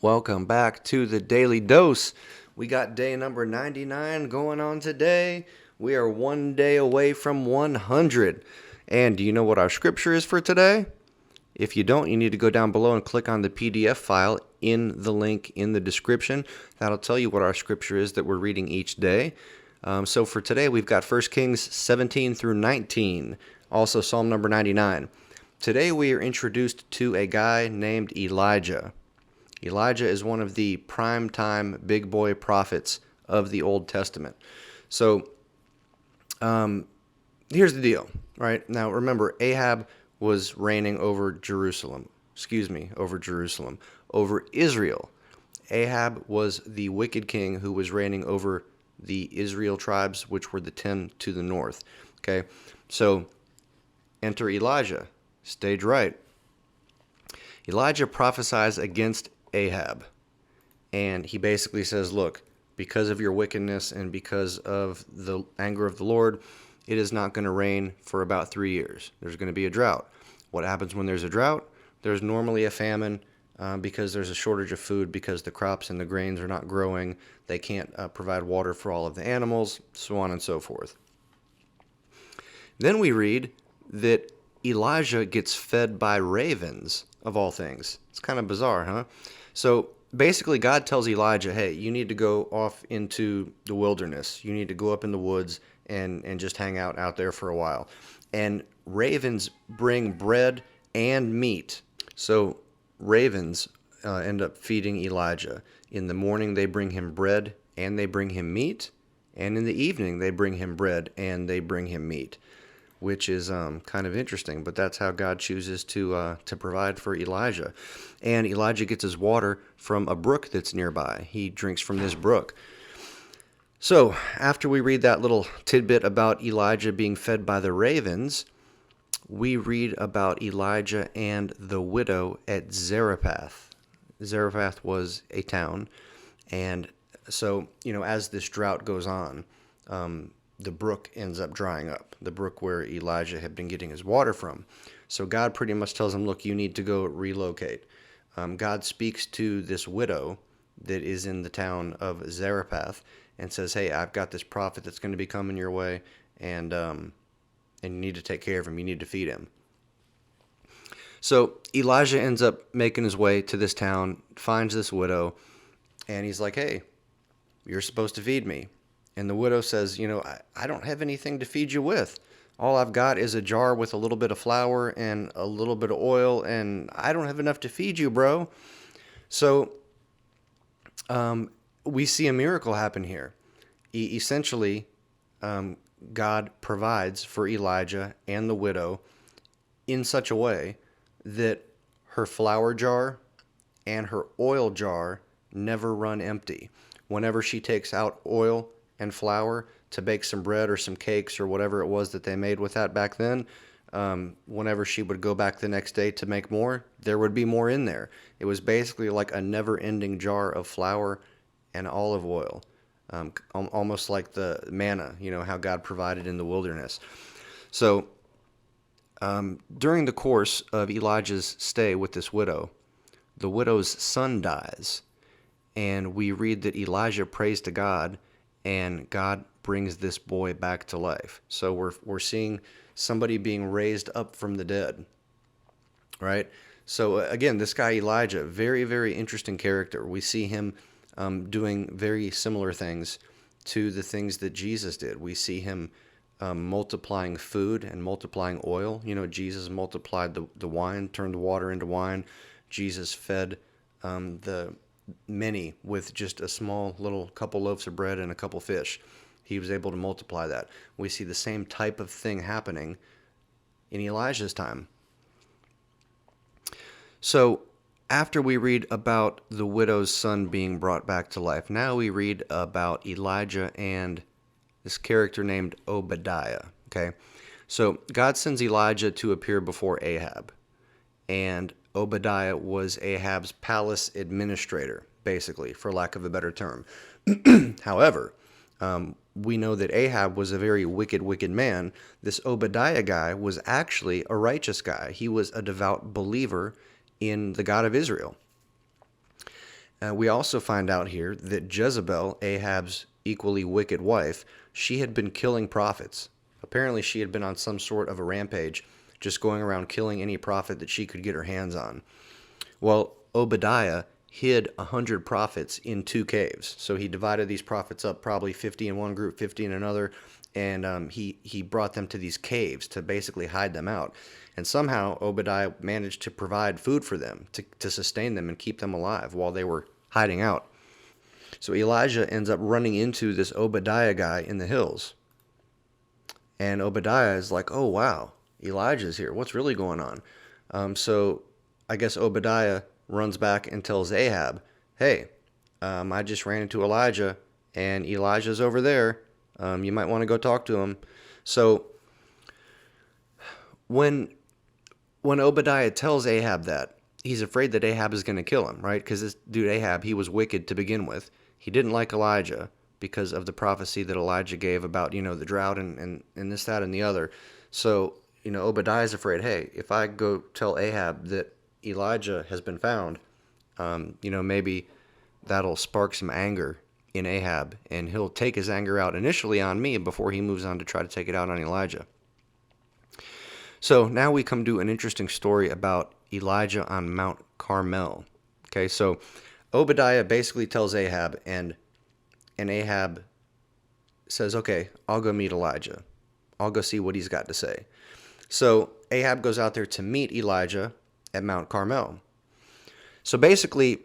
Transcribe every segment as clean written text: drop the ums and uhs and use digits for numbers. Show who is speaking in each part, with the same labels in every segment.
Speaker 1: Welcome back to the Daily Dose. We got day number 99 going on today. We are one day away from 100. And do you know what our scripture is for today? If you don't, you need to go down below and click on the PDF file in the link in the description. That'll tell you what our scripture is that we're reading each day. So for today, we've got 1 Kings 17 through 19, also Psalm number 99. Today, we are introduced to a guy named Elijah. Elijah is one of the prime-time big boy prophets of the Old Testament. So here's the deal, right? Now, remember, Ahab was reigning over Jerusalem. Over Israel. Ahab was the wicked king who was reigning over the Israel tribes, which were the 10 to the north. Okay, so enter Elijah. Stage right. Elijah prophesies against Ahab, and he basically says, look, because of your wickedness and because of the anger of the Lord, it is not going to rain for about 3 years. There's going to be a drought. What happens when there's a drought? There's normally a famine because there's a shortage of food because the crops and the grains are not growing. They can't provide water for all of the animals, so on and so forth. Then we read that Elijah gets fed by ravens, of all things. It's kind of bizarre, huh? So basically, God tells Elijah, hey, you need to go off into the wilderness. You need to go up in the woods and just hang out there for a while. And ravens bring bread and meat. So ravens end up feeding Elijah. In the morning, they bring him bread and they bring him meat. And in the evening, they bring him bread and they bring him meat, which is kind of interesting, but that's how God chooses to provide for Elijah. And Elijah gets his water from a brook that's nearby. He drinks from this brook. So after we read that little tidbit about Elijah being fed by the ravens, we read about Elijah and the widow at Zarephath. Zarephath was a town, and so, as this drought goes on, the brook ends up drying up, the brook where Elijah had been getting his water from. So God pretty much tells him, look, you need to go relocate. God speaks to this widow that is in the town of Zarephath and says, hey, I've got this prophet that's going to be coming your way, and you need to take care of him. You need to feed him. So Elijah ends up making his way to this town, finds this widow, and he's like, hey, you're supposed to feed me. And the widow says, I don't have anything to feed you with. All I've got is a jar with a little bit of flour and a little bit of oil, and I don't have enough to feed you, bro. So we see a miracle happen here. Essentially, God provides for Elijah and the widow in such a way that her flour jar and her oil jar never run empty. Whenever she takes out oil and flour to bake some bread or some cakes or whatever it was that they made with that back then, whenever she would go back the next day to make more, there would be more in there. It was basically like a never-ending jar of flour and olive oil, almost like the manna, how God provided in the wilderness. So during the course of Elijah's stay with this widow, the widow's son dies, and we read that Elijah prays to God, and God brings this boy back to life. So we're seeing somebody being raised up from the dead, right? So again, this guy Elijah, very, very interesting character. We see him doing very similar things to the things that Jesus did. We see him multiplying food and multiplying oil. Jesus multiplied the wine, turned the water into wine. Jesus fed the many with just a small little couple loaves of bread and a couple fish. He was able to multiply that. We see the same type of thing happening in Elijah's time. So after we read about the widow's son being brought back to life, now we read about Elijah and this character named Obadiah. Okay, so God sends Elijah to appear before Ahab, and Obadiah was Ahab's palace administrator, basically, for lack of a better term. However, we know that Ahab was a very wicked, wicked man. This Obadiah guy was actually a righteous guy. He was a devout believer in the God of Israel. We also find out here that Jezebel, Ahab's equally wicked wife, she had been killing prophets. Apparently, she had been on some sort of a rampage, just going around killing any prophet that she could get her hands on. Well, Obadiah hid 100 prophets in 2 caves. So he divided these prophets up, probably 50 in one group, 50 in another, and he brought them to these caves to basically hide them out. And somehow Obadiah managed to provide food for them, to sustain them and keep them alive while they were hiding out. So Elijah ends up running into this Obadiah guy in the hills. And Obadiah is like, oh, wow, Elijah's here. What's really going on? So I guess Obadiah runs back and tells Ahab, hey, I just ran into Elijah, and Elijah's over there. You might want to go talk to him. So when Obadiah tells Ahab that, he's afraid that Ahab is going to kill him, right? Because this dude Ahab, he was wicked to begin with. He didn't like Elijah because of the prophecy that Elijah gave about, the drought and this, that, and the other. So, Obadiah's afraid, hey, if I go tell Ahab that Elijah has been found, maybe that'll spark some anger in Ahab, and he'll take his anger out initially on me before he moves on to try to take it out on Elijah. So now we come to an interesting story about Elijah on Mount Carmel. Okay, so Obadiah basically tells Ahab, and Ahab says, okay, I'll go meet Elijah. I'll go see what he's got to say. So Ahab goes out there to meet Elijah at Mount Carmel. So basically,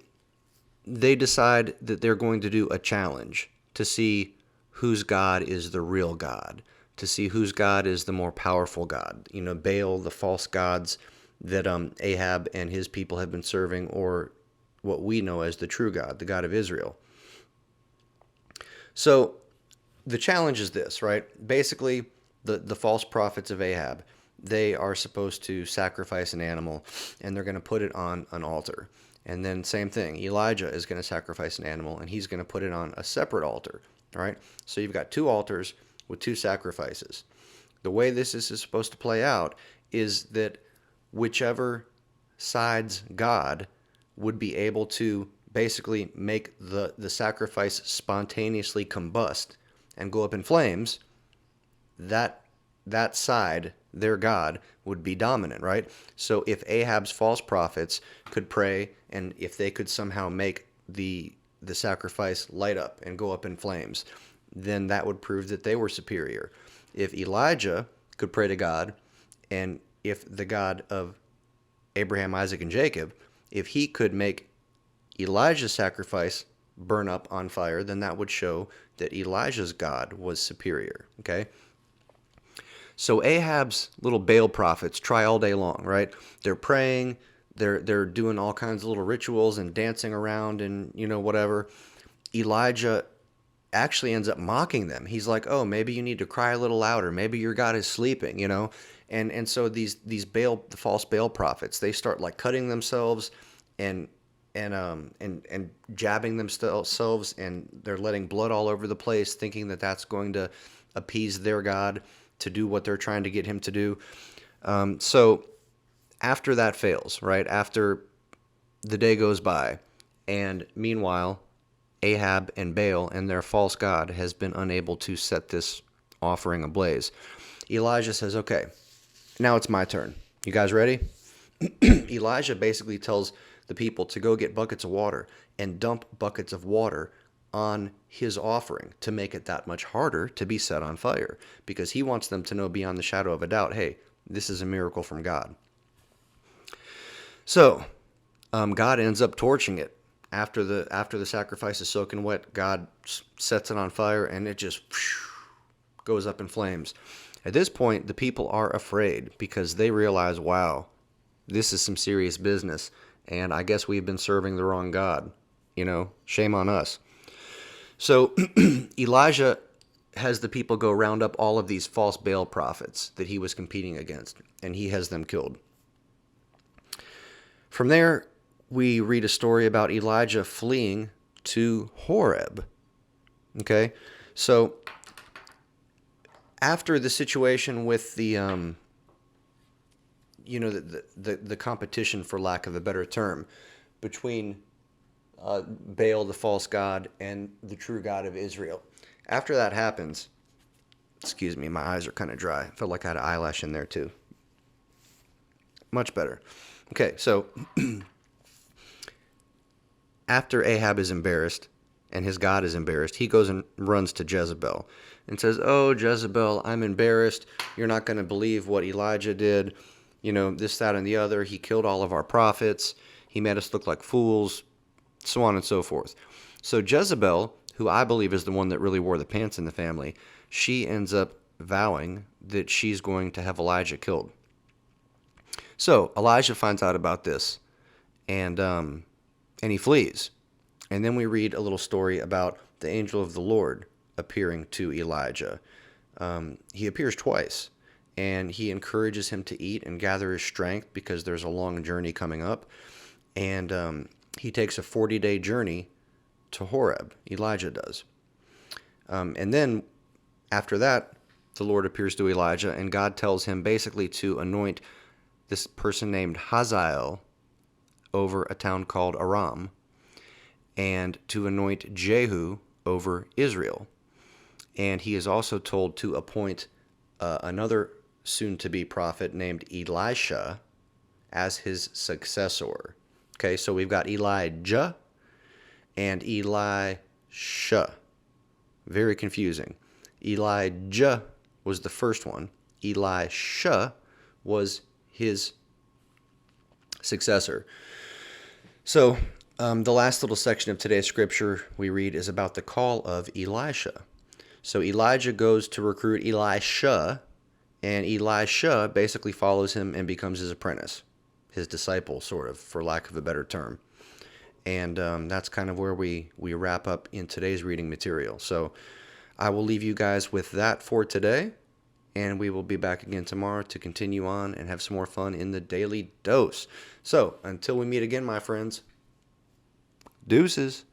Speaker 1: they decide that they're going to do a challenge to see whose God is the real God, to see whose God is the more powerful God. Baal, the false gods that Ahab and his people have been serving, or what we know as the true God, the God of Israel. So the challenge is this, right? Basically, the false prophets of Ahab, they are supposed to sacrifice an animal, and they're going to put it on an altar. And then same thing, Elijah is going to sacrifice an animal, and he's going to put it on a separate altar, all right? So you've got 2 altars with 2 sacrifices. The way this is supposed to play out is that whichever side's God would be able to basically make the sacrifice spontaneously combust and go up in flames, that side, their God, would be dominant, right? So if Ahab's false prophets could pray, and if they could somehow make the sacrifice light up and go up in flames, then that would prove that they were superior. If Elijah could pray to God, and if the God of Abraham, Isaac, and Jacob, if he could make Elijah's sacrifice burn up on fire, then that would show that Elijah's God was superior, okay? So Ahab's little Baal prophets try all day long, right? They're praying, they're doing all kinds of little rituals and dancing around and, whatever. Elijah actually ends up mocking them. He's like, oh, maybe you need to cry a little louder. Maybe your God is sleeping, And so these Baal, the false Baal prophets, they start like cutting themselves and jabbing themselves, and they're letting blood all over the place, thinking that that's going to appease their God to do what they're trying to get him to do. So after that fails, right, after the day goes by, and meanwhile, Ahab and Baal and their false god has been unable to set this offering ablaze, Elijah says, okay, now it's my turn. You guys ready? Elijah basically tells the people to go get buckets of water and dump buckets of water on his offering to make it that much harder to be set on fire, because he wants them to know beyond the shadow of a doubt, hey, this is a miracle from God. So God ends up torching it. After the sacrifice is soaking wet, God sets it on fire, and it just goes up in flames. At this point, the people are afraid because they realize, wow, this is some serious business, and I guess we've been serving the wrong God. Shame on us. So Elijah has the people go round up all of these false Baal prophets that he was competing against, and he has them killed. From there, we read a story about Elijah fleeing to Horeb. Okay, so after the situation with the competition, for lack of a better term, between Baal, the false god, and the true God of Israel. After that happens, excuse me, my eyes are kind of dry. Felt like I had an eyelash in there too. Much better. Okay, so after Ahab is embarrassed and his God is embarrassed, he goes and runs to Jezebel and says, "Oh, Jezebel, I'm embarrassed. You're not going to believe what Elijah did. You know, this, that, and the other. He killed all of our prophets. He made us look like fools, so on and so forth." So Jezebel, who I believe is the one that really wore the pants in the family, she ends up vowing that she's going to have Elijah killed. So Elijah finds out about this, and he flees. And then we read a little story about the angel of the Lord appearing to Elijah. He appears twice, and he encourages him to eat and gather his strength because there's a long journey coming up. And he takes a 40-day journey to Horeb. Elijah does. And then after that, the Lord appears to Elijah, and God tells him basically to anoint this person named Hazael over a town called Aram, and to anoint Jehu over Israel. And he is also told to appoint another soon-to-be prophet named Elisha as his successor. Okay, so we've got Elijah and Elisha. Very confusing. Elijah was the first one. Elisha was his successor. So the last little section of today's scripture we read is about the call of Elisha. So Elijah goes to recruit Elisha, and Elisha basically follows him and becomes his apprentice, his disciple, sort of, for lack of a better term. And that's kind of where we wrap up in today's reading material. So I will leave you guys with that for today, and we will be back again tomorrow to continue on and have some more fun in the Daily Dose. So until we meet again, my friends, deuces.